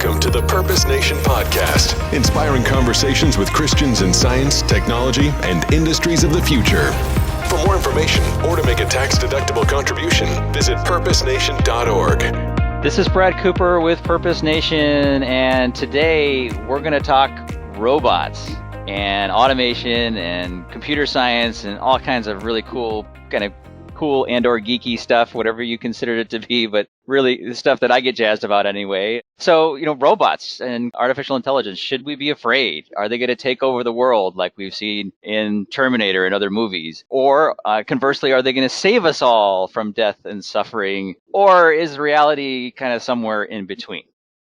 Welcome to the Purpose Nation podcast, inspiring conversations with Christians in science, technology, and industries of the future. For more information or to make a tax-deductible contribution, visit purposenation.org. This is Brad Cooper with Purpose Nation, and today we're going to talk robots and automation and computer science and all kinds of really cool and or geeky stuff, whatever you consider it to be, but really the stuff that I get jazzed about anyway. So, robots and artificial intelligence, should we be afraid? Are they going to take over the world like we've seen in Terminator and other movies? Or conversely, are they going to save us all from death and suffering? Or is reality kind of somewhere in between?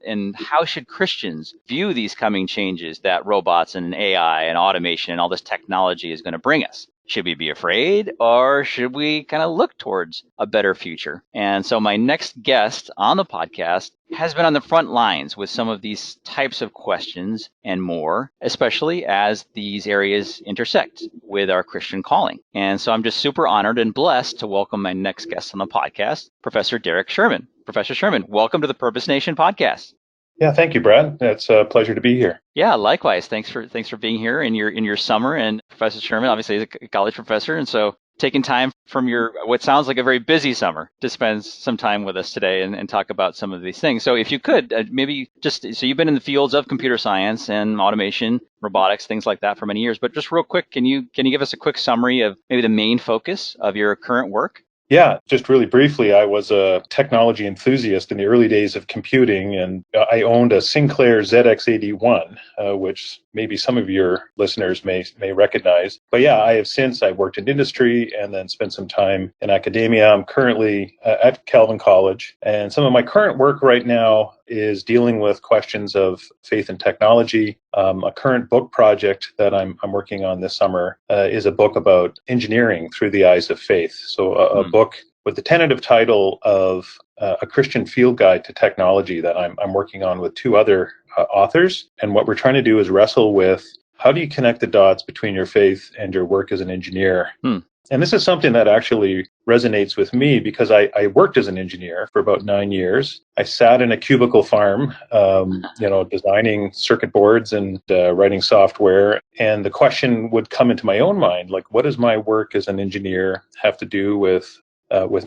And how should Christians view these coming changes that robots and AI and automation and all this technology is going to bring us? Should we be afraid, or should we kind of look towards a better future? And so my next guest on the podcast has been on the front lines with some of these types of questions and more, especially as these areas intersect with our Christian calling. And so I'm just super honored and blessed to welcome my next guest on the podcast, Professor Derek Schuurman. Professor Schuurman, welcome to the Purpose Nation podcast. Yeah, thank you, Brad. It's a pleasure to be here. Yeah, likewise. Thanks for being here in your summer. And Professor Schuurman, obviously, is a college professor, and so taking time from your what sounds like a very busy summer to spend some time with us today and talk about some of these things. So, if you could maybe so you've been in the fields of computer science and automation, robotics, things like that for many years. But just real quick, can you give us a quick summary of maybe the main focus of your current work? Yeah, just really briefly, I was a technology enthusiast in the early days of computing, and I owned a Sinclair ZX81, which maybe some of your listeners may recognize. But yeah, I've worked in industry and then spent some time in academia. I'm currently at Calvin College, and some of my current work right now is dealing with questions of faith and technology. A current book project that I'm working on this summer is a book about engineering through the eyes of faith. So a book with the tentative title of A Christian Field Guide to Technology that I'm working on with two other authors. And what we're trying to do is wrestle with how do you connect the dots between your faith and your work as an engineer? And this is something that actually resonates with me because I worked as an engineer for about 9 years. I sat in a cubicle farm, designing circuit boards and writing software. And the question would come into my own mind, like, what does my work as an engineer have to do with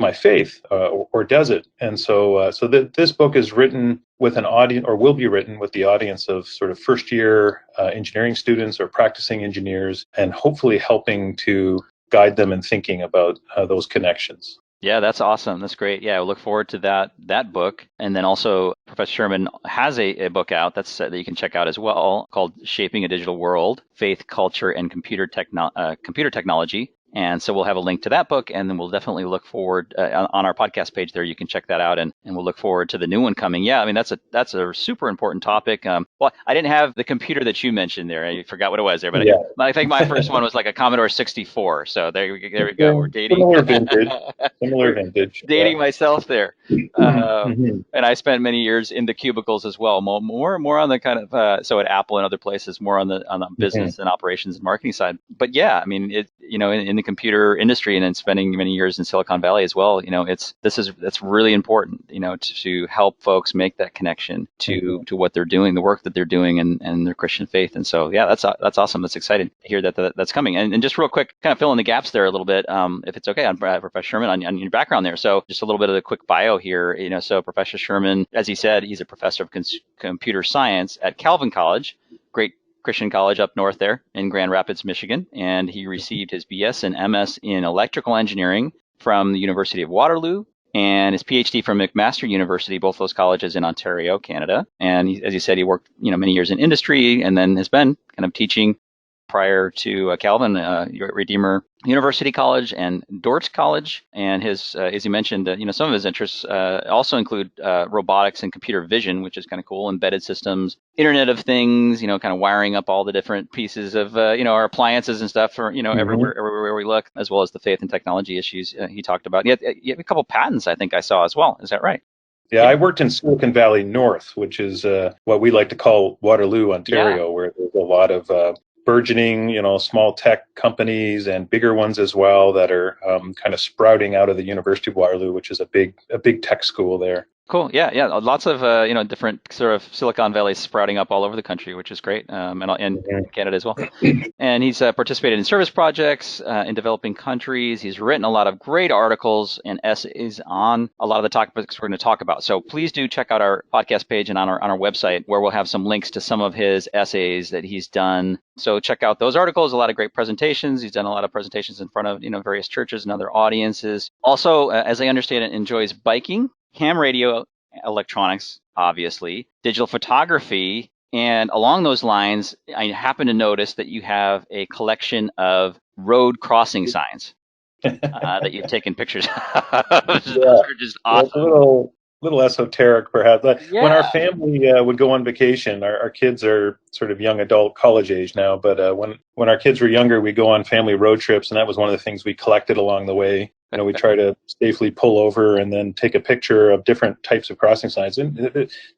my faith, or does it? And so this book is written with an audience, or will be written with the audience of sort of first-year engineering students or practicing engineers, and hopefully helping to guide them in thinking about those connections. Yeah, that's awesome. That's great. Yeah, I look forward to that book. And then also, Professor Schuurman has a book out that you can check out as well called Shaping a Digital World, Faith, Culture, and Computer Technology. And so we'll have a link to that book, and then we'll definitely look forward on our podcast page there. You can check that out, and we'll look forward to the new one coming. Yeah, I mean, that's a super important topic. Well, I didn't have the computer that you mentioned there. I forgot what it was there, but yeah. I think my first one was like a Commodore 64. So there we go. We're dating. Similar vintage. Dating myself there. And I spent many years in the cubicles as well. More on the kind of so at Apple and other places, more on the business and operations and marketing side. But yeah, I mean, in the computer industry and then spending many years in Silicon Valley as well, that's really important, to help folks make that connection to what they're doing, the work that they're doing, and their Christian faith. And so, yeah, that's awesome. That's exciting to hear that's coming. And just real quick, kind of fill in the gaps there a little bit, if it's okay, on Professor Schuurman on your background there. So just a little bit of the quick bio here. So Professor Schuurman, as he said, he's a professor of computer science at Calvin College. Great Christian college up north there in Grand Rapids, Michigan. And he received his BS and MS in electrical engineering from the University of Waterloo and his PhD from McMaster University, both those colleges in Ontario, Canada. And as you said, he worked many years in industry and then has been kind of teaching prior to Calvin, Redeemer University College and Dordt College. And his, as you mentioned, some of his interests also include robotics and computer vision, which is kind of cool, embedded systems, Internet of Things, kind of wiring up all the different pieces of, our appliances and stuff for, everywhere we look, as well as the faith and technology issues he talked about. You have a couple patents, I think I saw as well. Is that right? Yeah, I worked in Silicon Valley North, which is what we like to call Waterloo, Ontario, where there's a lot of burgeoning, small tech companies and bigger ones as well that are kind of sprouting out of the University of Waterloo, which is a big tech school there. Cool. Yeah, yeah. Lots of different sort of Silicon Valleys sprouting up all over the country, which is great, and Canada as well. And he's participated in service projects in developing countries. He's written a lot of great articles and essays on a lot of the topics we're going to talk about. So please do check out our podcast page and on our website, where we'll have some links to some of his essays that he's done. So check out those articles. A lot of great presentations. He's done a lot of presentations in front of various churches and other audiences. Also, as I understand it, enjoys biking, ham radio, electronics, obviously, digital photography. And along those lines, I happen to notice that you have a collection of road crossing signs that you've taken pictures of. Those are just awesome. Well, a little esoteric, perhaps. When our family would go on vacation, our kids are sort of young adult, college age now, but when our kids were younger, we'd go on family road trips, and that was one of the things we collected along the way. We try to safely pull over and then take a picture of different types of crossing signs. And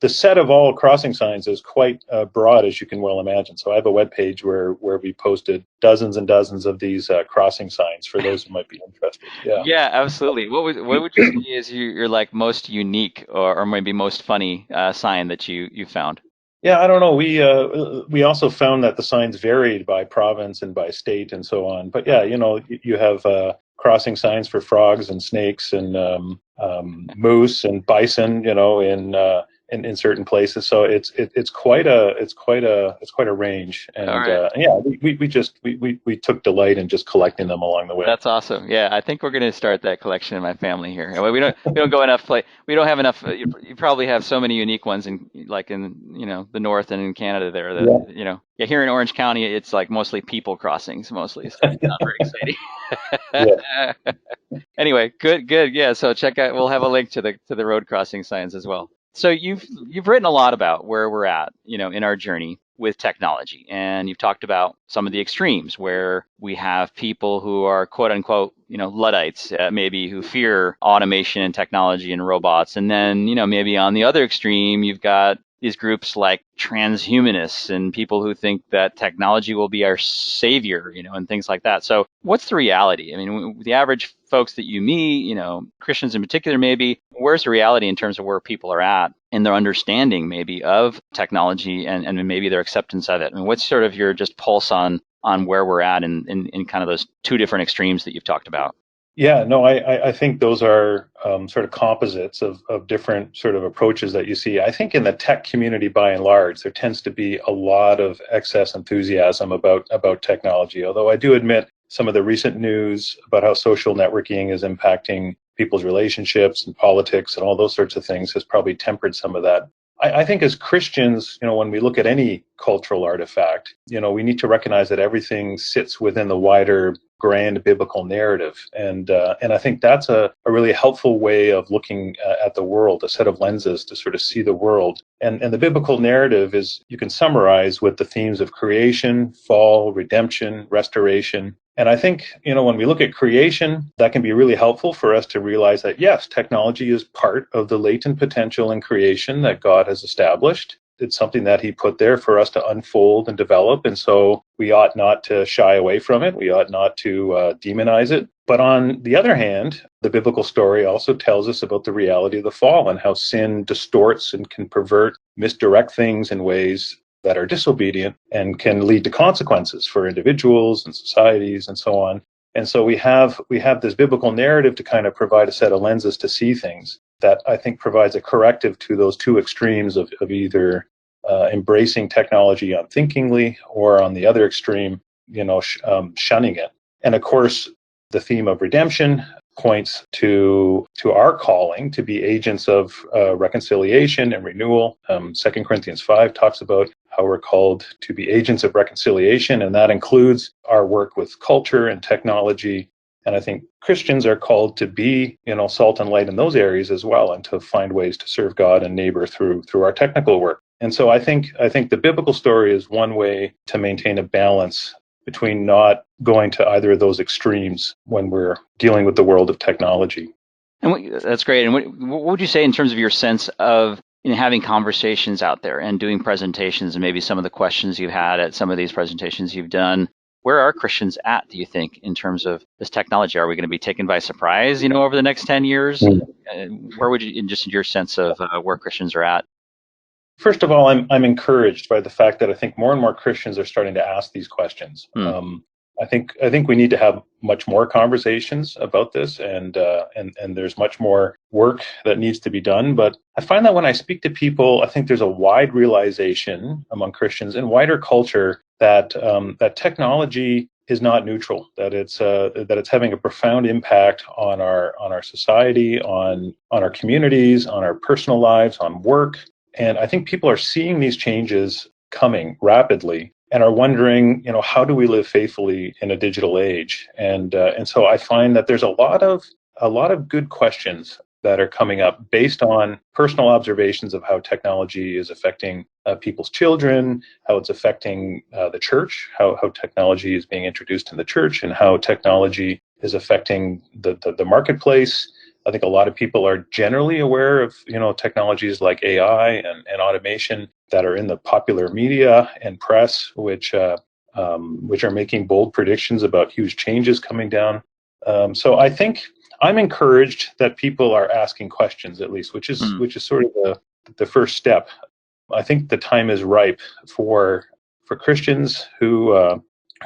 the set of all crossing signs is quite broad, as you can well imagine. So I have a webpage where we posted dozens and dozens of these crossing signs for those who might be interested. Yeah, absolutely. What would you say is your like most unique or maybe most funny sign that you found? Yeah, I don't know. We also found that the signs varied by province and by state and so on. But yeah, you have crossing signs for frogs and snakes and moose and bison, in certain places. So it's quite a range. And we took delight in just collecting them along the way. That's awesome. Yeah, I think we're going to start that collection in my family here. We don't go enough we don't have enough. You probably have so many unique ones in the north and in Canada there that here in Orange County it's like mostly people crossings mostly. So it's not very exciting. Anyway, good. Yeah, so check out. We'll have a link to the road crossing signs as well. So you've written a lot about where we're at, in our journey with technology, and you've talked about some of the extremes where we have people who are quote unquote, Luddites, maybe who fear automation and technology and robots, and then maybe on the other extreme you've got these groups like transhumanists and people who think that technology will be our savior, and things like that. So what's the reality? I mean, the average folks that you meet, Christians in particular, maybe, where's the reality in terms of where people are at in their understanding maybe of technology and maybe their acceptance of it? I mean, what's sort of your just pulse on where we're at in kind of those two different extremes that you've talked about? Yeah, no, I think those are sort of composites of different sort of approaches that you see. I think in the tech community, by and large, there tends to be a lot of excess enthusiasm about technology. Although I do admit some of the recent news about how social networking is impacting people's relationships and politics and all those sorts of things has probably tempered some of that. I think as Christians, when we look at any cultural artifact, we need to recognize that everything sits within the wider grand biblical narrative. And I think that's a really helpful way of looking at the world, a set of lenses to sort of see the world. And the biblical narrative is, you can summarize with the themes of creation, fall, redemption, restoration. And I think, when we look at creation, that can be really helpful for us to realize that, yes, technology is part of the latent potential in creation that God has established. It's something that he put there for us to unfold and develop. And so we ought not to shy away from it. We ought not to demonize it. But on the other hand, the biblical story also tells us about the reality of the fall and how sin distorts and can pervert, misdirect things in ways that are disobedient and can lead to consequences for individuals and societies and so on. And so we have this biblical narrative to kind of provide a set of lenses to see things that I think provides a corrective to those two extremes of either embracing technology unthinkingly or on the other extreme, shunning it. And of course, the theme of redemption points to our calling to be agents of reconciliation and renewal. 2 Corinthians 5 talks about how we're called to be agents of reconciliation, and that includes our work with culture and technology. And I think Christians are called to be, salt and light in those areas as well, and to find ways to serve God and neighbor through our technical work. And so I think the biblical story is one way to maintain a balance between not going to either of those extremes when we're dealing with the world of technology. And that's great. And what would you say in terms of your sense of having conversations out there and doing presentations and maybe some of the questions you've had at some of these presentations you've done? where are Christians at, do you think, in terms of this technology? Are we going to be taken by surprise, over the next 10 years? Where would you, in just your sense of where Christians are at? First of all, I'm encouraged by the fact that I think more and more Christians are starting to ask these questions. I think we need to have much more conversations about this, and there's much more work that needs to be done. But I find that when I speak to people, I think there's a wide realization among Christians and wider culture that that technology is not neutral, that it's having a profound impact on our society, on our communities, on our personal lives, on work. And I think people are seeing these changes coming rapidly and are wondering, how do we live faithfully in a digital age? And so I find that there's a lot of good questions that are coming up based on personal observations of how technology is affecting people's children, how it's affecting the church, how technology is being introduced in the church, and how technology is affecting the marketplace. I think a lot of people are generally aware of, technologies like AI and automation that are in the popular media and press, which are making bold predictions about huge changes coming down. So I think I'm encouraged that people are asking questions, at least, which is sort of the first step. I think the time is ripe for Christians who've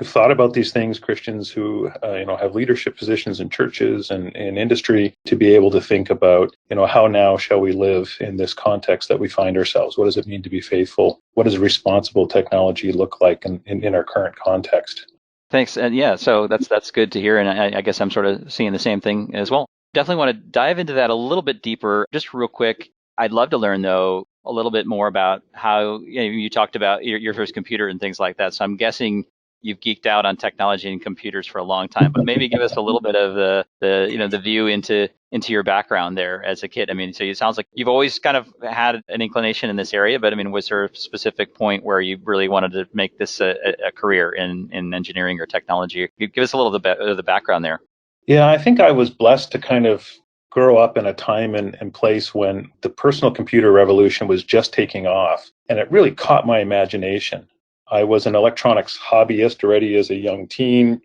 thought about these things, Christians who have leadership positions in churches and in industry, to be able to think about, how now shall we live in this context that we find ourselves? What does it mean to be faithful? What does responsible technology look like in our current context? Thanks. And yeah, so that's good to hear. And I guess I'm sort of seeing the same thing as well. Definitely want to dive into that a little bit deeper. Just real quick, I'd love to learn, though, a little bit more about how you talked about your first computer and things like that. So I'm guessing you've geeked out on technology and computers for a long time, but maybe give us a little bit of the view into your background there as a kid. I mean, so it sounds like you've always kind of had an inclination in this area, but I mean, was there a specific point where you really wanted to make this a career in engineering or technology? Give us a little bit of the background there. Yeah, I think I was blessed to kind of grow up in a time and place when the personal computer revolution was just taking off, and it really caught my imagination. I was an electronics hobbyist already as a young teen,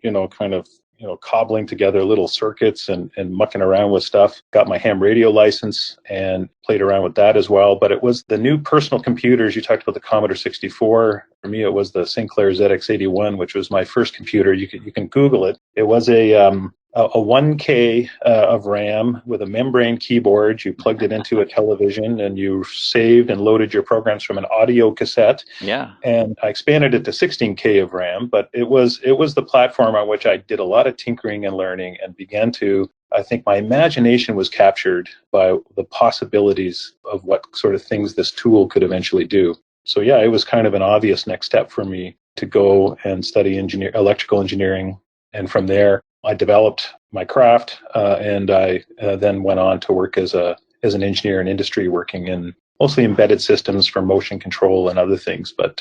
cobbling together little circuits and mucking around with stuff. Got my ham radio license and played around with that as well. But it was the new personal computers. You talked about the Commodore 64. For me, it was the Sinclair ZX81, which was my first computer. You can Google it. It was a 1K of RAM with a membrane keyboard. You plugged it into a television and you saved and loaded your programs from an audio cassette. Yeah. And I expanded it to 16K of RAM, but it was the platform on which I did a lot of tinkering and learning and began to, I think my imagination was captured by the possibilities of what sort of things this tool could eventually do. So yeah, it was kind of an obvious next step for me to go and study electrical engineering. And from there, I developed my craft, and I then went on to work as an engineer in industry, working in mostly embedded systems for motion control and other things. But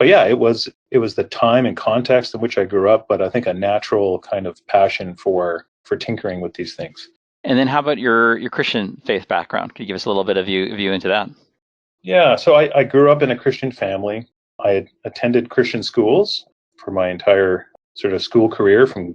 yeah, it was the time and context in which I grew up, but I think a natural kind of passion for tinkering with these things. And then how about your Christian faith background? Could you give us a little bit of view into that? Yeah, so I grew up in a Christian family. I had attended Christian schools for my entire sort of school career from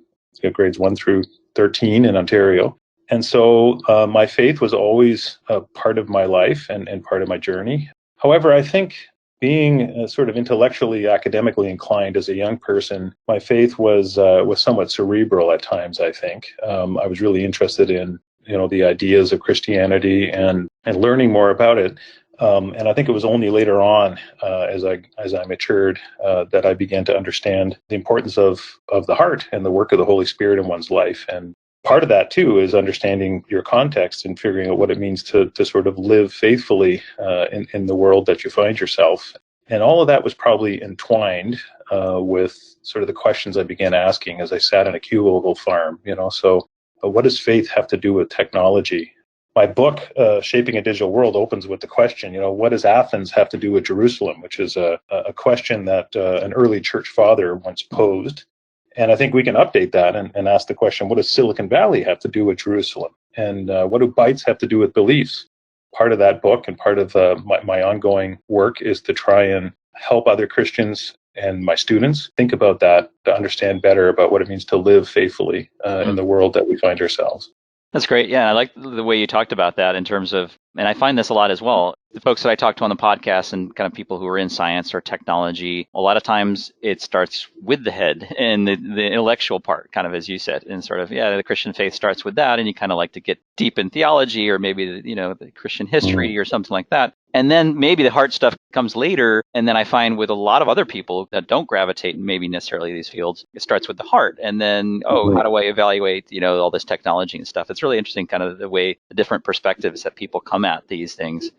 grades 1 through 13 in Ontario. And so my faith was always a part of my life and part of my journey. However, I think being sort of intellectually, academically inclined as a young person, my faith was somewhat cerebral at times, I think. I was really interested in, the ideas of Christianity and learning more about it. And I think it was only later on, as I matured, that I began to understand the importance of the heart and the work of the Holy Spirit in one's life. And part of that too is understanding your context and figuring out what it means to sort of live faithfully in the world that you find yourself. And all of that was probably entwined with sort of the questions I began asking as I sat in a cubicle farm. So what does faith have to do with technology? My book, Shaping a Digital World, opens with the question, what does Athens have to do with Jerusalem, which is a question that an early church father once posed. And I think we can update that and ask the question, what does Silicon Valley have to do with Jerusalem? And what do bytes have to do with beliefs? Part of that book and part of my ongoing work is to try and help other Christians and my students think about that to understand better about what it means to live faithfully in the world that we find ourselves. That's great. Yeah, I like the way you talked about that in terms of, and I find this a lot as well. The folks that I talk to on the podcast and kind of people who are in science or technology, a lot of times it starts with the head and the intellectual part, kind of as you said, and sort of, the Christian faith starts with that, and you kind of like to get deep in theology or maybe, the Christian history or something like that. And then maybe the hard stuff comes later. And then I find with a lot of other people that don't gravitate maybe necessarily these fields, it starts with the heart. And then, how do I evaluate, all this technology and stuff? It's really interesting kind of the different perspectives that people come at these things.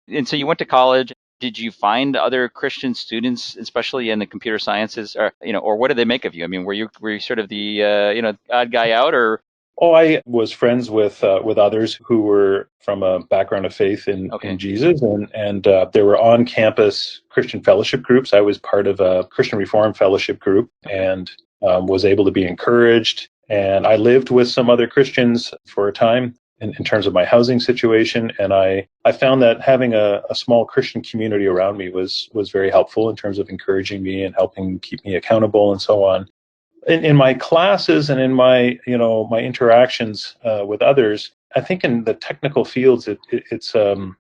And so you went to college. Did you find other Christian students, especially in the computer sciences, or what did they make of you? I mean, were you sort of the, odd guy out, or? Oh, I was friends with others who were from a background of faith in Jesus, and there were on-campus Christian fellowship groups. I was part of a Christian Reformed fellowship group and was able to be encouraged. And I lived with some other Christians for a time in terms of my housing situation, and I found that having a small Christian community around me was very helpful in terms of encouraging me and helping keep me accountable and so on. In my classes and in my my interactions with others, I think in the technical fields it's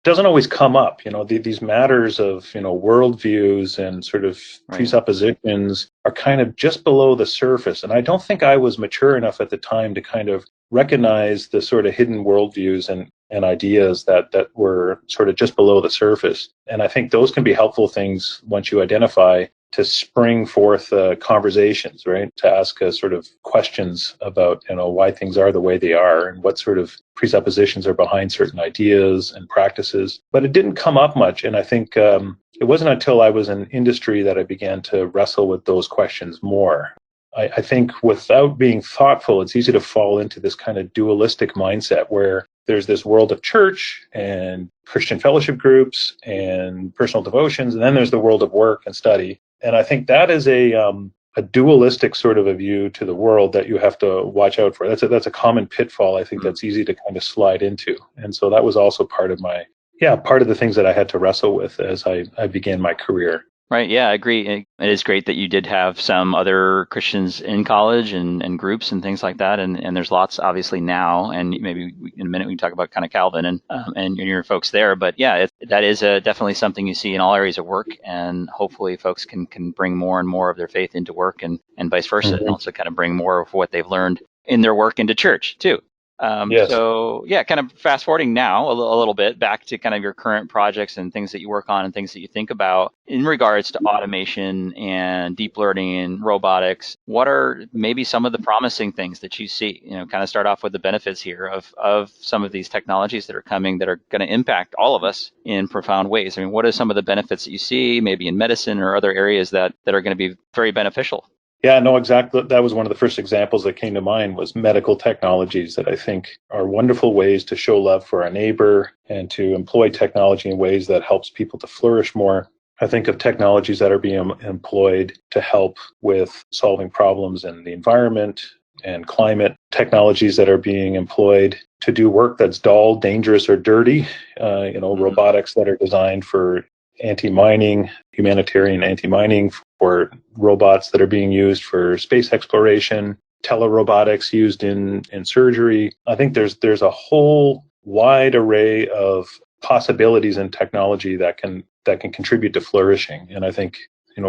doesn't always come up. These matters of worldviews and sort of presuppositions are kind of just below the surface, and I don't think I was mature enough at the time to kind of recognize the sort of hidden worldviews and ideas that were sort of just below the surface. And I think those can be helpful things once you identify, to spring forth conversations, right? To ask sort of questions about, why things are the way they are and what sort of presuppositions are behind certain ideas and practices. But it didn't come up much. And I think it wasn't until I was in industry that I began to wrestle with those questions more. I think without being thoughtful, it's easy to fall into this kind of dualistic mindset where there's this world of church and Christian fellowship groups and personal devotions, and then there's the world of work and study. And I think that is a dualistic sort of a view to the world that you have to watch out for. That's a common pitfall, I think, that's easy to kind of slide into. And so that was also part of the things that I had to wrestle with as I began my career. Right. Yeah, I agree. It is great that you did have some other Christians in college and groups and things like that. And there's lots, obviously, now. And maybe in a minute we can talk about kind of Calvin and your folks there. But yeah, that is definitely something you see in all areas of work. And hopefully folks can bring more and more of their faith into work and vice versa, and also kind of bring more of what they've learned in their work into church, too. Yes. So yeah, kind of fast forwarding now a little bit back to kind of your current projects and things that you work on and things that you think about in regards to automation and deep learning and robotics. What are maybe some of the promising things that you see? Kind of start off with the benefits here of some of these technologies that are coming that are going to impact all of us in profound ways. I mean, what are some of the benefits that you see maybe in medicine or other areas that are going to be very beneficial? Yeah, no, exactly. That was one of the first examples that came to mind, was medical technologies that I think are wonderful ways to show love for our neighbor and to employ technology in ways that helps people to flourish more. I think of technologies that are being employed to help with solving problems in the environment and climate, technologies that are being employed to do work that's dull, dangerous, or dirty, robotics that are designed for anti-mining, humanitarian anti-mining, for robots that are being used for space exploration, telerobotics used in surgery. I think there's a whole wide array of possibilities in technology that can contribute to flourishing. And I think,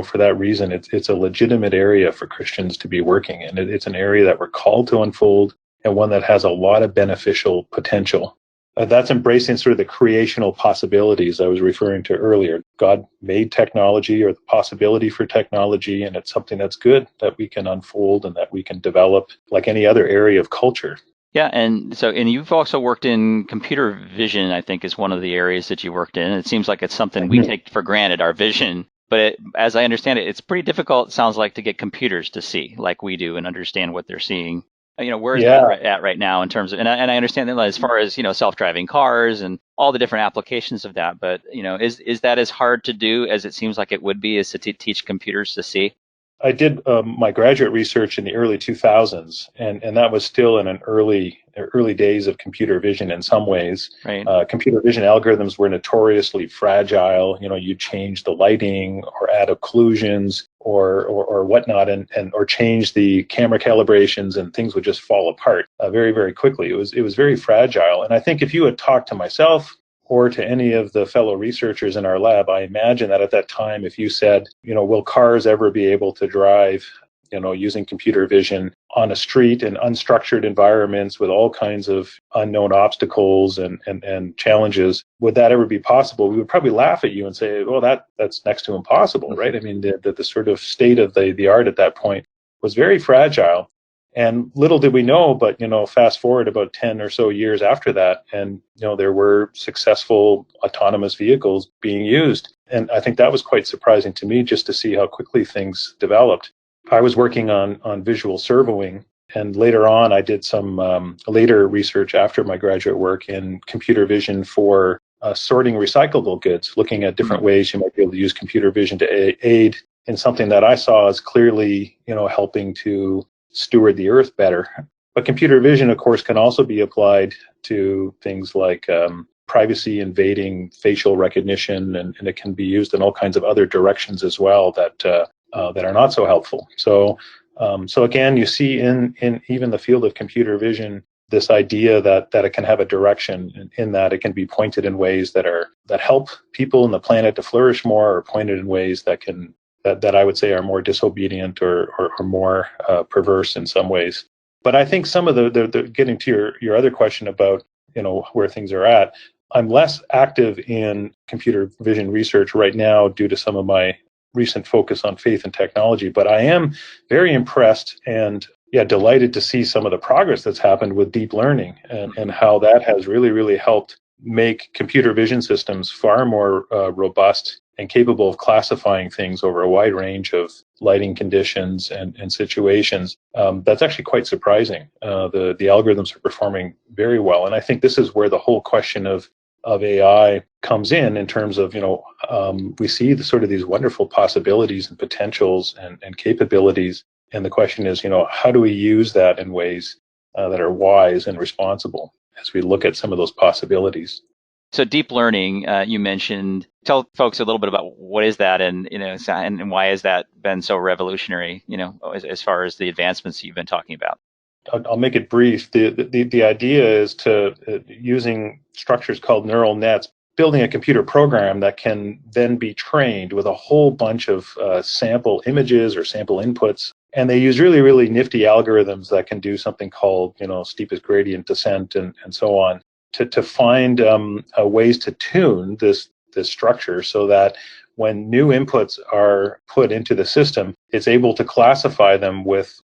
for that reason, it's a legitimate area for Christians to be working in. It's an area that we're called to unfold, and one that has a lot of beneficial potential. That's embracing sort of the creational possibilities I was referring to earlier. God made technology, or the possibility for technology, and it's something that's good that we can unfold and that we can develop like any other area of culture. Yeah, and you've also worked in computer vision, I think, is one of the areas that you worked in. It seems like it's something we take for granted, our vision. But as I understand it, it's pretty difficult, it sounds like, to get computers to see like we do and understand what they're seeing. Where is that at right now in terms of, and I understand that as far as, self-driving cars and all the different applications of that, but, is that as hard to do as it seems like it would be, as to teach computers to see? I did my graduate research in the early 2000s, and that was still in an early days of computer vision in some ways. Right. Computer vision algorithms were notoriously fragile. You'd change the lighting or add occlusions or whatnot, and or change the camera calibrations, and things would just fall apart very, very quickly. It was very fragile. And I think if you had talked to myself or to any of the fellow researchers in our lab, I imagine that at that time, if you said, will cars ever be able to drive, using computer vision on a street in unstructured environments with all kinds of unknown obstacles and challenges, would that ever be possible? We would probably laugh at you and say, well, that's next to impossible, right? I mean, the sort of state of the art at that point was very fragile. And little did we know, but, fast forward about 10 or so years after that, and, there were successful autonomous vehicles being used. And I think that was quite surprising to me, just to see how quickly things developed. I was working on visual servoing, and later on I did some later research after my graduate work in computer vision for sorting recyclable goods, looking at different ways you might be able to use computer vision to aid in something that I saw as clearly, helping to steward the earth better. But computer vision, of course, can also be applied to things like privacy invading facial recognition, and it can be used in all kinds of other directions as well that are not so helpful. So again, you see in even the field of computer vision this idea that it can have a direction, in that it can be pointed in ways that help people and the planet to flourish more, or pointed in ways that I would say are more disobedient or more perverse in some ways. But I think some of the getting to your other question about where things are at, I'm less active in computer vision research right now due to some of my recent focus on faith and technology. But I am very impressed and delighted to see some of the progress that's happened with deep learning, and how that has really, really helped make computer vision systems far more robust and capable of classifying things over a wide range of lighting conditions and situations. That's actually quite surprising. The algorithms are performing very well. And I think this is where the whole question of AI comes in terms of, we see these wonderful possibilities and potentials and capabilities. And the question is, how do we use that in ways that are wise and responsible as we look at some of those possibilities? So deep learning, you mentioned. Tell folks a little bit about what is that, and and why has that been so revolutionary? As far as the advancements you've been talking about. I'll make it brief. The idea is to using structures called neural nets, building a computer program that can then be trained with a whole bunch of sample images or sample inputs. And they use really, really nifty algorithms that can do something called, steepest gradient descent and so on, to find ways to tune this structure so that when new inputs are put into the system, it's able to classify them with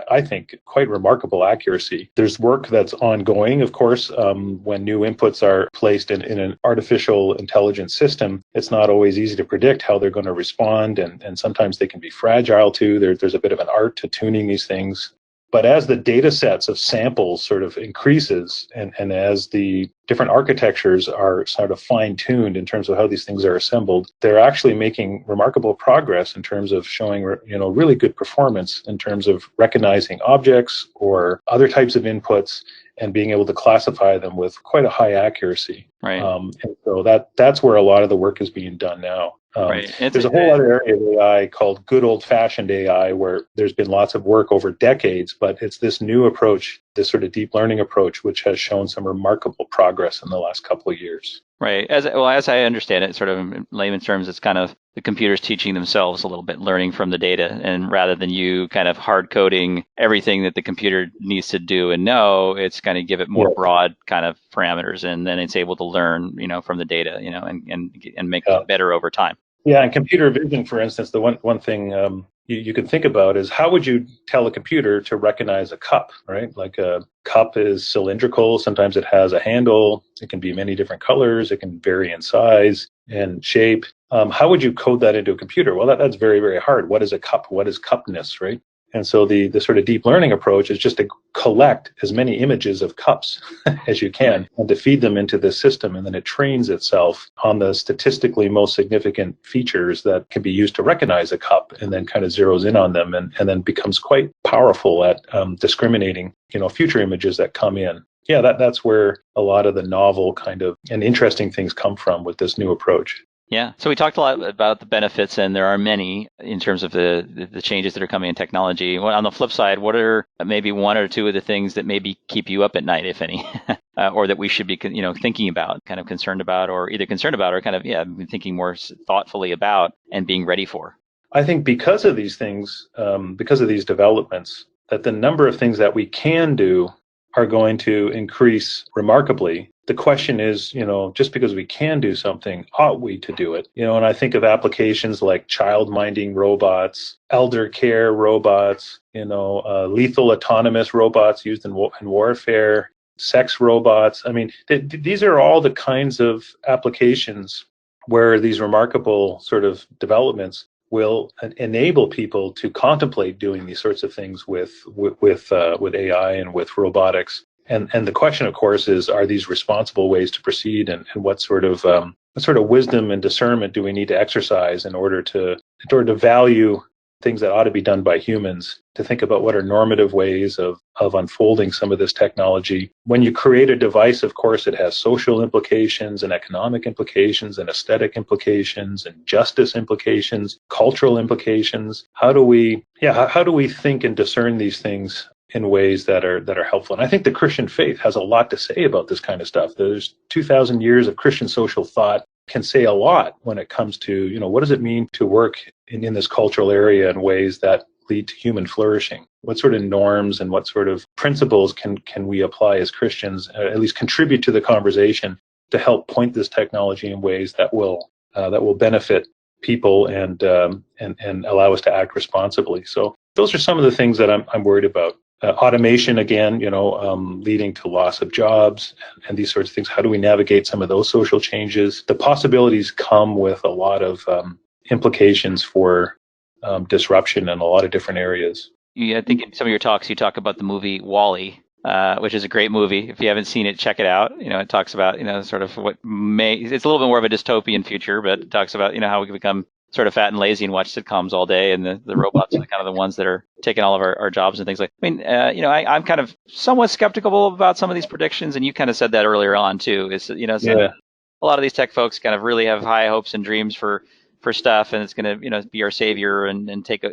I think, quite remarkable accuracy. There's work that's ongoing, of course, when new inputs are placed in an artificial intelligence system. It's not always easy to predict how they're going to respond, and sometimes they can be fragile too. There's a bit of an art to tuning these things. But as the data sets of samples sort of increases, and as the different architectures are sort of fine-tuned in terms of how these things are assembled, they're actually making remarkable progress in terms of showing, really good performance in terms of recognizing objects or other types of inputs and being able to classify them with quite a high accuracy. Right. And so that's where a lot of the work is being done now. Right. There's a whole other area of AI called good old-fashioned AI, where there's been lots of work over decades, but it's this new approach, this sort of deep learning approach, which has shown some remarkable progress in the last couple of years. Right. As I understand it, sort of in layman's terms, it's kind of the computers teaching themselves a little bit, learning from the data, and rather than you kind of hard coding everything that the computer needs to do and know, it's kind of give it more broad kind of parameters, and then it's able to learn, from the data, and make it better over time. Yeah, and computer vision, for instance, the one thing you can think about is, how would you tell a computer to recognize a cup, right? Like a cup is cylindrical. Sometimes it has a handle. It can be many different colors. It can vary in size and shape. How would you code that into a computer? Well, that's very, very hard. What is a cup? What is cupness, right? And so the sort of deep learning approach is just to collect as many images of cups as you can and to feed them into this system. And then it trains itself on the statistically most significant features that can be used to recognize a cup, and then kind of zeroes in on them and then becomes quite powerful at discriminating, future images that come in. Yeah, that's where a lot of the novel kind of and interesting things come from with this new approach. Yeah. So we talked a lot about the benefits, and there are many in terms of the changes that are coming in technology. Well, on the flip side, what are maybe one or two of the things that maybe keep you up at night, if any, or that we should be, thinking about, kind of concerned about, or either concerned about, or kind of, thinking more thoughtfully about and being ready for? I think because of these things, because of these developments, that the number of things that we can do are going to increase remarkably. The question is, just because we can do something, ought we to do it? And I think of applications like child-minding robots, elder care robots, lethal autonomous robots used in warfare, sex robots. I mean, these are all the kinds of applications where these remarkable sort of developments will enable people to contemplate doing these sorts of things with AI and with robotics. And the question, of course, is, are these responsible ways to proceed, and what sort of wisdom and discernment do we need to exercise in order to value things that ought to be done by humans, to think about what are normative ways of unfolding some of this technology. When you create a device, of course, it has social implications and economic implications and aesthetic implications and justice implications, cultural implications. How do we think and discern these things in ways that are helpful? And I think the Christian faith has a lot to say about this kind of stuff. There's 2,000 years of Christian social thought can say a lot when it comes to, what does it mean to work in this cultural area in ways that lead to human flourishing? What sort of norms and what sort of principles can we apply as Christians, at least contribute to the conversation to help point this technology in ways that will benefit people and allow us to act responsibly? So those are some of the things that I'm worried about. Automation, again, leading to loss of jobs and these sorts of things. How do we navigate some of those social changes? The possibilities come with a lot of implications for disruption in a lot of different areas. I think in some of your talks, you talk about the movie WALL-E, which is a great movie. If you haven't seen it, check it out. It talks about, sort of it's a little bit more of a dystopian future, but it talks about, how we can become sort of fat and lazy and watch sitcoms all day, and the robots are kind of the ones that are taking all of our jobs and things like. I'm kind of somewhat skeptical about some of these predictions, and you kind of said that earlier on too. Is a lot of these tech folks kind of really have high hopes and dreams for stuff, and it's going to be our savior and take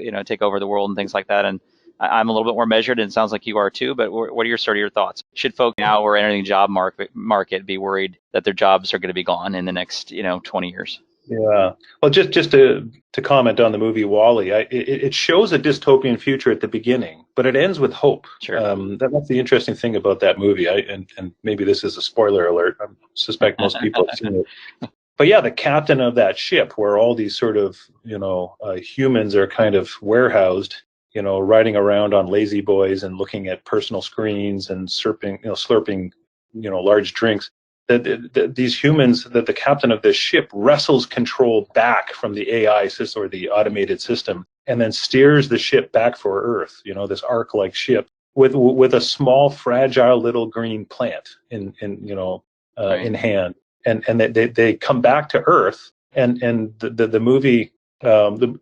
over the world and things like that. And I'm a little bit more measured, and it sounds like you are too. But what are your thoughts? Should folk now who are entering the job market be worried that their jobs are going to be gone in the next 20 years? Yeah. Well, just to comment on the movie WALL-E, it shows a dystopian future at the beginning, but it ends with hope. Sure. That's the interesting thing about that movie. And maybe this is a spoiler alert. I suspect most people have seen it. But yeah, the captain of that ship, where all these sort of humans are kind of warehoused, riding around on lazy boys and looking at personal screens and slurping large drinks. That these humans, that the captain of this ship wrestles control back from the AI system or the automated system, and then steers the ship back for Earth. This ark-like ship with a small, fragile little green plant in hand, and they come back to Earth, and the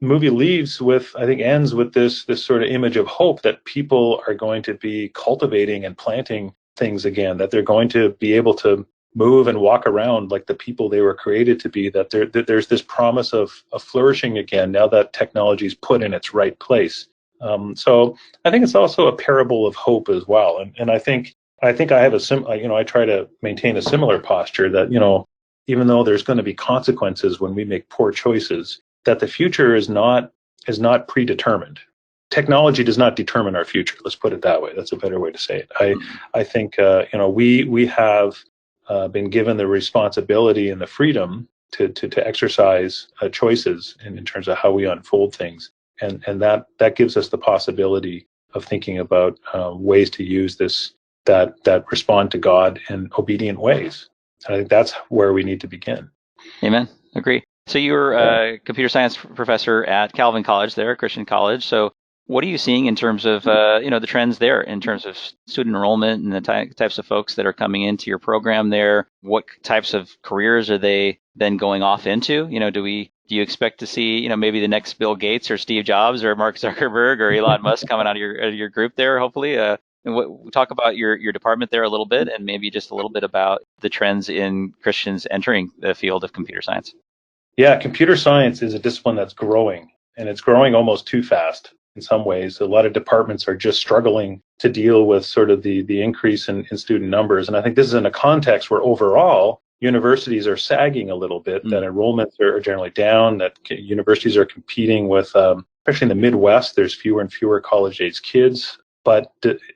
movie leaves with, I think, ends with this sort of image of hope that people are going to be cultivating and planting things again, that they're going to be able to move and walk around like the people they were created to be, that there's this promise of flourishing again now that technology is put in its right place. So I think it's also a parable of hope as well. And I think I have I try to maintain a similar posture that, even though there's going to be consequences when we make poor choices, that the future is not predetermined. Technology does not determine our future. Let's put it that way. That's a better way to say it. I think, we have been given the responsibility and the freedom to exercise choices in terms of how we unfold things, and that gives us the possibility of thinking about ways to use this that respond to God in obedient ways. And I think that's where we need to begin. Amen. Agree. So you're a computer science professor at Calvin College there, Christian college. So What are you seeing in terms of the trends there, in terms of student enrollment and the types of folks that are coming into your program there? What types of careers are they then going off into? Do you expect to see maybe the next Bill Gates or Steve Jobs or Mark Zuckerberg or Elon Musk coming out of your group there? Hopefully, and talk about your department there a little bit, and maybe just a little bit about the trends in Christians entering the field of computer science. Yeah, computer science is a discipline that's growing, and it's growing almost too fast. In some ways, a lot of departments are just struggling to deal with sort of the increase in student numbers. And I think this is in a context where overall universities are sagging a little bit, that enrollments are generally down, that universities are competing with, especially in the Midwest, there's fewer and fewer college-age kids. But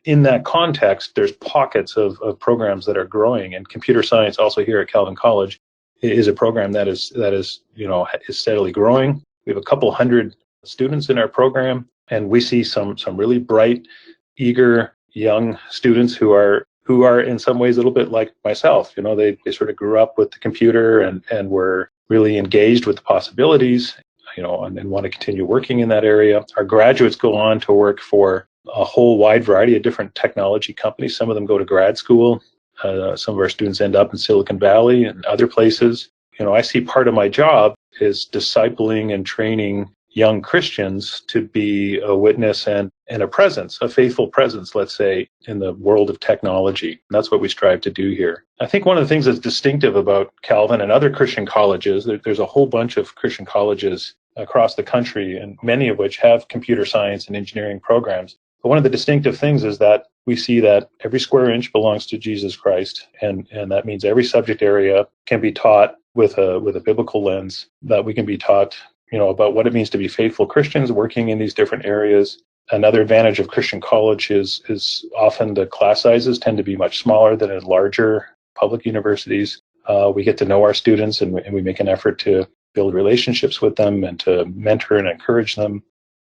in that context, there's pockets of programs that are growing. And computer science also here at Calvin College is a program that is steadily growing. We have a couple hundred students in our program. And we see some really bright, eager young students who are in some ways a little bit like myself. They sort of grew up with the computer and were really engaged with the possibilities, and want to continue working in that area. Our graduates go on to work for a whole wide variety of different technology companies. Some of them go to grad school. Some of our students end up in Silicon Valley and other places. I see part of my job is discipling and training young Christians to be a witness and a presence, a faithful presence, let's say, in the world of technology. And that's what we strive to do here. I think one of the things that's distinctive about Calvin and other Christian colleges, there's a whole bunch of Christian colleges across the country, and many of which have computer science and engineering programs. But one of the distinctive things is that we see that every square inch belongs to Jesus Christ, and that means every subject area can be taught with a biblical lens, that we can be taught about what it means to be faithful Christians working in these different areas. Another advantage of Christian college is often the class sizes tend to be much smaller than in larger public universities. We get to know our students, and we make an effort to build relationships with them and to mentor and encourage them.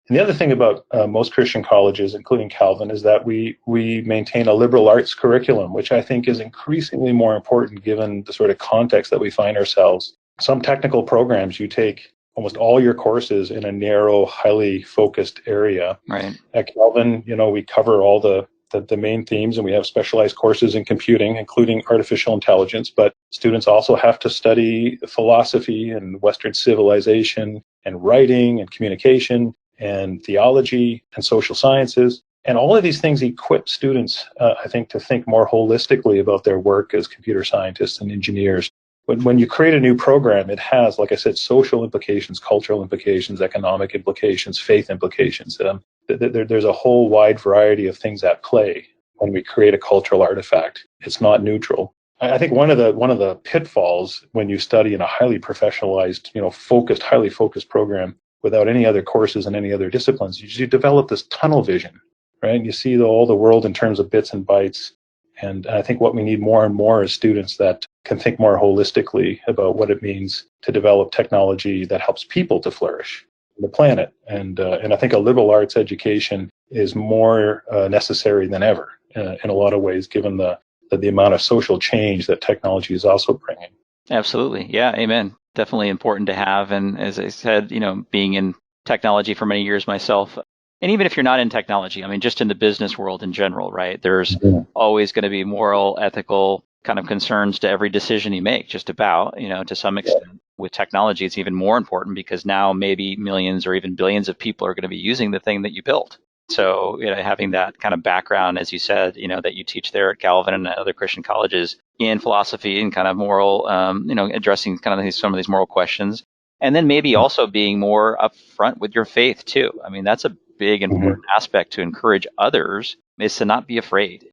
And the other thing about most Christian colleges, including Calvin, is that we maintain a liberal arts curriculum, which I think is increasingly more important given the sort of context that we find ourselves. Some technical programs, you take almost all your courses in a narrow, highly focused area. Right. At Calvin, we cover all the main themes, and we have specialized courses in computing, including artificial intelligence. But students also have to study philosophy and Western civilization and writing and communication and theology and social sciences. And all of these things equip students, I think, to think more holistically about their work as computer scientists and engineers. When you create a new program, it has, like I said, social implications, cultural implications, economic implications, faith implications. There's a whole wide variety of things at play when we create a cultural artifact. It's not neutral. I think one of the pitfalls when you study in a highly professionalized, highly focused program without any other courses and any other disciplines, you develop this tunnel vision, right? You see all the world in terms of bits and bytes. And I think what we need more and more is students that can think more holistically about what it means to develop technology that helps people to flourish on the planet. And I think a liberal arts education is more necessary than ever in a lot of ways, given the amount of social change that technology is also bringing. Absolutely. Yeah. Amen. Definitely important to have. And as I said, being in technology for many years myself, and even if you're not in technology, I mean, just in the business world in general, right? There's always going to be moral, ethical kind of concerns to every decision you make, just about, to some extent. With technology, it's even more important because now maybe millions or even billions of people are going to be using the thing that you built. So, having that kind of background, as you said, that you teach there at Calvin and other Christian colleges in philosophy and kind of moral, addressing kind of some of these moral questions. And then maybe also being more upfront with your faith too. I mean, that's a big important aspect to encourage others, is to not be afraid.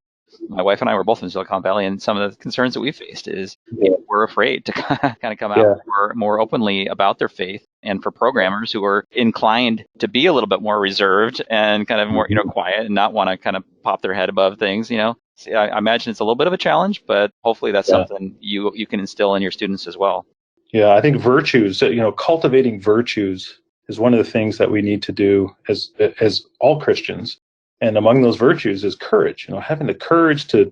My wife and I were both in Silicon Valley, and some of the concerns that we faced is we're afraid to kind of come out more openly about their faith. And for programmers who are inclined to be a little bit more reserved and kind of more, quiet and not want to kind of pop their head above things, I imagine it's a little bit of a challenge, but hopefully that's something you can instill in your students as well. Yeah, I think virtues, cultivating virtues is one of the things that we need to do as all Christians. And among those virtues is courage, having the courage to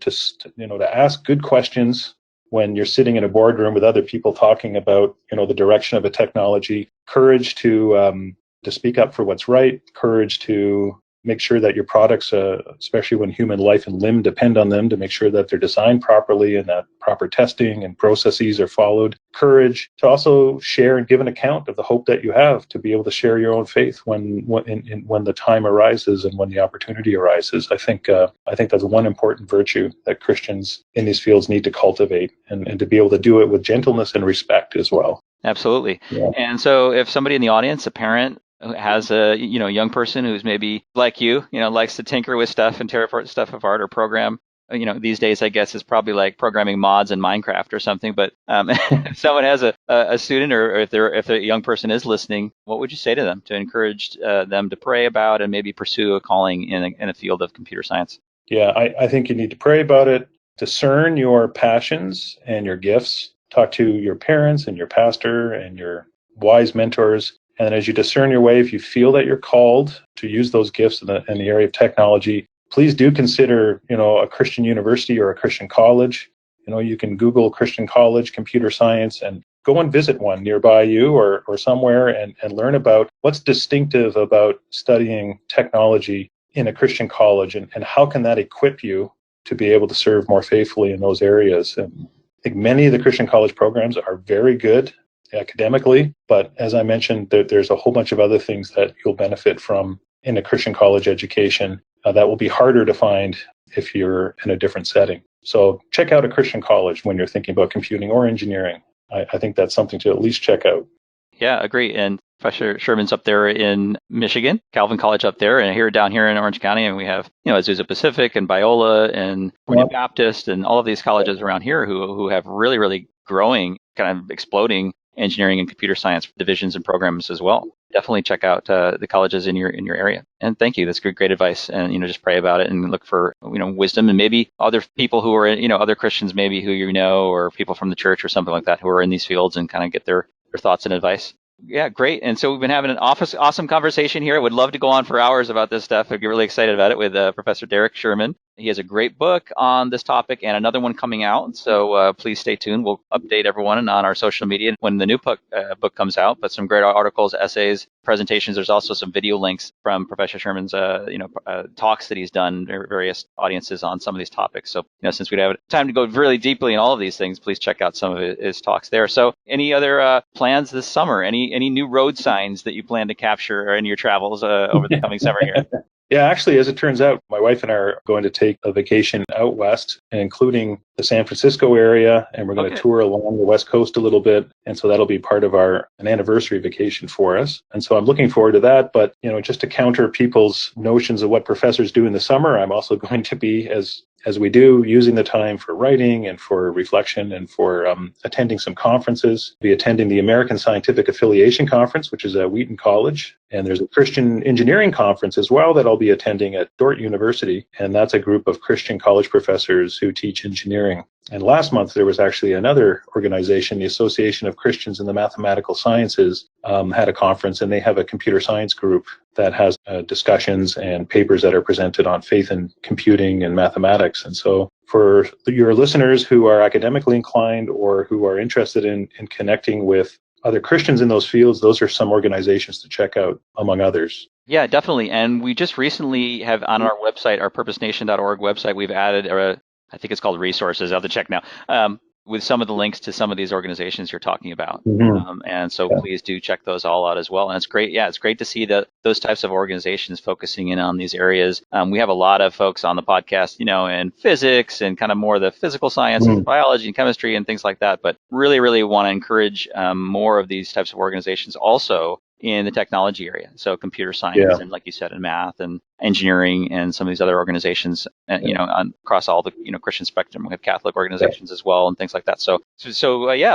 ask good questions when you're sitting in a boardroom with other people talking about, the direction of a technology, courage to speak up for what's right, courage to make sure that your products, especially when human life and limb depend on them, to make sure that they're designed properly and that proper testing and processes are followed. Courage to also share and give an account of the hope that you have to be able to share your own faith when the time arises and when the opportunity arises. I think that's one important virtue that Christians in these fields need to cultivate, and to be able to do it with gentleness and respect as well. Absolutely. Yeah. And so if somebody in the audience, a parent, has a young person who's maybe like you, likes to tinker with stuff and tear apart stuff apart or program, these days I guess it's probably like programming mods in Minecraft or something. But if someone has a student, or if a young person is listening, what would you say to them to encourage them to pray about and maybe pursue a calling in a field of computer science? Yeah, I think you need to pray about it, discern your passions and your gifts, talk to your parents and your pastor and your wise mentors. And as you discern your way, if you feel that you're called to use those gifts in the area of technology, please do consider, a Christian university or a Christian college. You can Google Christian college, computer science, and go and visit one nearby you or somewhere and learn about what's distinctive about studying technology in a Christian college, and how can that equip you to be able to serve more faithfully in those areas. And I think many of the Christian college programs are very good academically, but as I mentioned, there's a whole bunch of other things that you'll benefit from in a Christian college education that will be harder to find if you're in a different setting. So check out a Christian college when you're thinking about computing or engineering. I think that's something to at least check out. Yeah, agree. And Professor Schuurman's up there in Michigan, Calvin College up there, and down here in Orange County, and we have Azusa Pacific and Biola and California Baptist and all of these colleges around here who have really, really growing, kind of exploding engineering and computer science divisions and programs as well. Definitely check out the colleges in your area. And thank you. That's great advice. And just pray about it and look for wisdom, and maybe other people who are other Christians maybe who or people from the church or something like that who are in these fields, and kind of get their thoughts and advice. Yeah, great. And so we've been having an awesome conversation here. I would love to go on for hours about this stuff. I'd get really excited about it with Professor Derek Schuurman. He has a great book on this topic and another one coming out. So please stay tuned. We'll update everyone on our social media when the new book comes out. But some great articles, essays, presentations. There's also some video links from Professor Schuurman's talks that he's done to various audiences on some of these topics. So since we don't have time to go really deeply in all of these things, please check out some of his talks there. So any other plans this summer? Any new road signs that you plan to capture in your travels over the coming summer here? Yeah, actually, as it turns out, my wife and I are going to take a vacation out west, including the San Francisco area, and we're going to tour along the West Coast a little bit. And so that'll be part of an anniversary vacation for us. And so I'm looking forward to that. But, just to counter people's notions of what professors do in the summer, I'm also going to be, as we do, using the time for writing and for reflection and for attending some conferences. I'll be attending the American Scientific Affiliation Conference, which is at Wheaton College. And there's a Christian Engineering Conference as well that I'll be attending at Dordt University. And that's a group of Christian college professors who teach engineering. And last month, there was actually another organization, the Association of Christians in the Mathematical Sciences, had a conference, and they have a computer science group that has discussions and papers that are presented on faith and computing and mathematics. And so for your listeners who are academically inclined or who are interested in connecting with other Christians in those fields, those are some organizations to check out, among others. Yeah, definitely. And we just recently have on our website, our purposenation.org website, we've added I think it's called resources. I'll have to check now. With some of the links to some of these organizations you're talking about. Mm-hmm. And so please do check those all out as well. And it's great. Yeah, it's great to see those types of organizations focusing in on these areas. We have a lot of folks on the podcast, in physics and kind of more the physical sciences, biology and chemistry and things like that. But really, really want to encourage more of these types of organizations also in the technology area. So computer science and, like you said, in math and engineering and some of these other organizations, across all the, Christian spectrum. We have Catholic organizations as well and things like that. So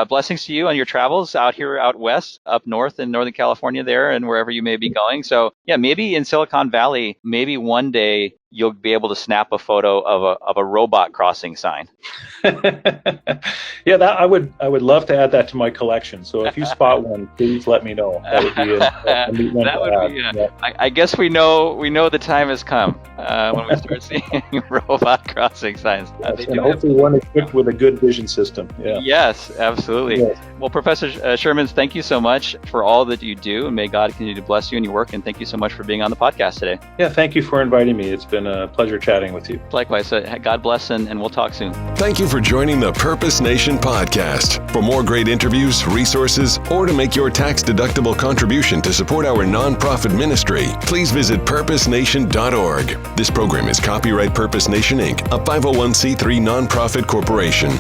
blessings to you on your travels out west, up north in Northern California there and wherever you may be going. So maybe in Silicon Valley, maybe one day you'll be able to snap a photo of a robot crossing sign. Yeah, that I would love to add that to my collection. So if you spot one, please let me know. That would be a neat one to add. I guess we know the time has come when we start seeing robot crossing signs. And hopefully one equipped with a good vision system. Yeah. Yes, absolutely. Yes. Well, Professor Schuurman, thank you so much for all that you do, and may God continue to bless you in your work, and thank you so much for being on the podcast today. Yeah, thank you for inviting me. It's been a pleasure chatting with you. Likewise. God bless, and we'll talk soon. Thank you for joining the Purpose Nation podcast. For more great interviews, resources, or to make your tax-deductible contribution to support our nonprofit ministry, please visit purposenation.org. This program is copyright Purpose Nation, Inc., a 501c3 nonprofit corporation.